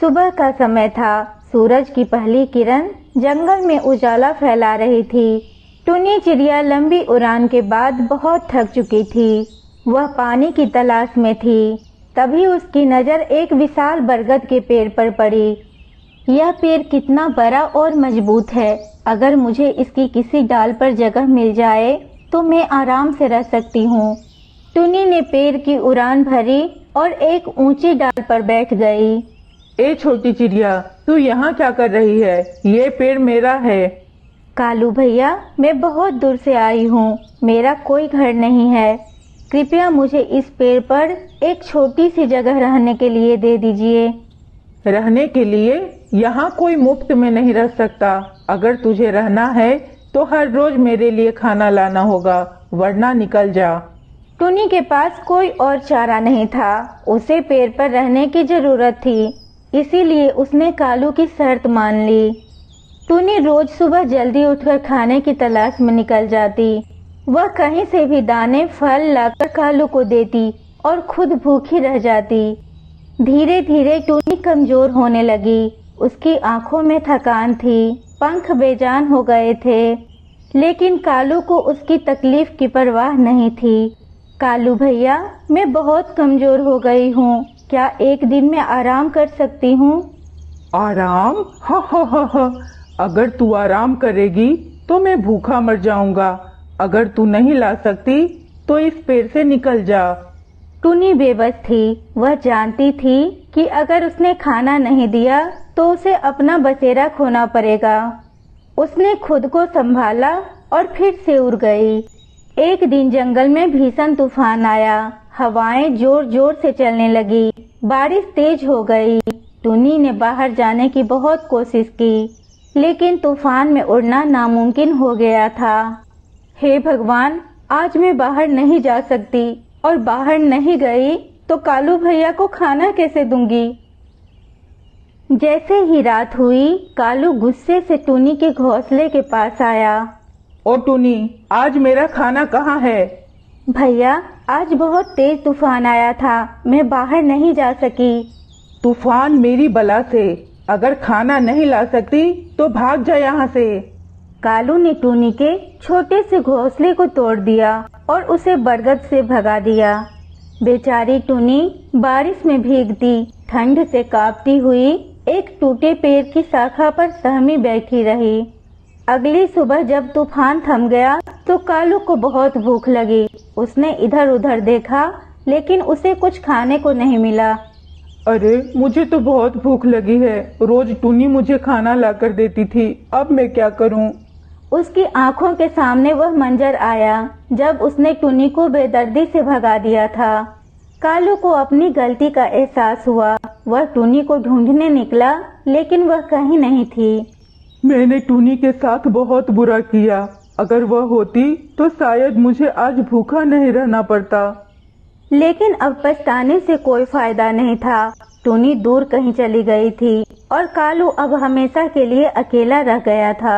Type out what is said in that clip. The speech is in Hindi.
सुबह का समय था। सूरज की पहली किरण जंगल में उजाला फैला रही थी। टुनी चिड़िया लंबी उड़ान के बाद बहुत थक चुकी थी। वह पानी की तलाश में थी। तभी उसकी नज़र एक विशाल बरगद के पेड़ पर पड़ी। यह पेड़ कितना बड़ा और मजबूत है। अगर मुझे इसकी किसी डाल पर जगह मिल जाए तो मैं आराम से रह सकती हूँ। टुनी ने पेड़ की उड़ान भरी और एक ऊंची डाल पर बैठ गई। ए छोटी चिड़िया, तू यहाँ क्या कर रही है? ये पेड़ मेरा है। कालू भैया, मैं बहुत दूर से आई हूँ। मेरा कोई घर नहीं है। कृपया मुझे इस पेड़ पर एक छोटी सी जगह रहने के लिए दे दीजिए। रहने के लिए? यहाँ कोई मुफ्त में नहीं रह सकता। अगर तुझे रहना है तो हर रोज मेरे लिए खाना लाना होगा, वरना निकल जा। टुनी के पास कोई और चारा नहीं था। उसे पेड़ पर रहने की जरूरत थी, इसीलिए उसने कालू की शर्त मान ली। टुनी रोज सुबह जल्दी उठकर खाने की तलाश में निकल जाती। वह कहीं से भी दाने फल लाकर कालू को देती और खुद भूखी रह जाती। धीरे धीरे टुनी कमजोर होने लगी। उसकी आंखों में थकान थी, पंख बेजान हो गए थे। लेकिन कालू को उसकी तकलीफ की परवाह नहीं थी। कालू भैया, मैं बहुत कमजोर हो गई हूँ। क्या एक दिन में आराम कर सकती हूँ? आराम? हा हा हा हा। अगर तू आराम करेगी तो मैं भूखा मर जाऊंगा। अगर तू नहीं ला सकती तो इस पेड़ से निकल जा। टुनी बेबस थी। वह जानती थी कि अगर उसने खाना नहीं दिया तो उसे अपना बसेरा खोना पड़ेगा। उसने खुद को संभाला और फिर से उड़ गई। एक दिन जंगल में भीषण तूफान आया। हवाएं जोर जोर से चलने लगी। बारिश तेज हो गई। टुनी ने बाहर जाने की बहुत कोशिश की, लेकिन तूफान में उड़ना नामुमकिन हो गया था। हे भगवान, आज मैं बाहर नहीं जा सकती, और बाहर नहीं गई तो कालू भैया को खाना कैसे दूंगी? जैसे ही रात हुई, कालू गुस्से से टुनी के घोंसले के पास आया। ओ टुनी, आज मेरा खाना कहाँ है? भैया, आज बहुत तेज तूफान आया था। मैं बाहर नहीं जा सकी। तूफान मेरी बला से। अगर खाना नहीं ला सकती तो भाग जा यहाँ से। कालू ने टुनी के छोटे से घोंसले को तोड़ दिया और उसे बरगद से भगा दिया। बेचारी टुनी बारिश में भीगती, ठंड से कांपती हुई एक टूटे पेड़ की शाखा पर सहमी बैठी रही। अगली सुबह जब तूफान थम गया तो कालू को बहुत भूख लगी। उसने इधर उधर देखा, लेकिन उसे कुछ खाने को नहीं मिला। अरे, मुझे तो बहुत भूख लगी है। रोज टुनी मुझे खाना लाकर देती थी, अब मैं क्या करूं? उसकी आंखों के सामने वह मंजर आया जब उसने टुनी को बेदर्दी से भगा दिया था। कालू को अपनी गलती का एहसास हुआ। वह टुनी को ढूंढने निकला, लेकिन वह कहीं नहीं थी। मैंने टुनी के साथ बहुत बुरा किया। अगर वह होती तो शायद मुझे आज भूखा नहीं रहना पड़ता। लेकिन अब पछताने से कोई फायदा नहीं था। टुनी दूर कहीं चली गई थी और कालू अब हमेशा के लिए अकेला रह गया था।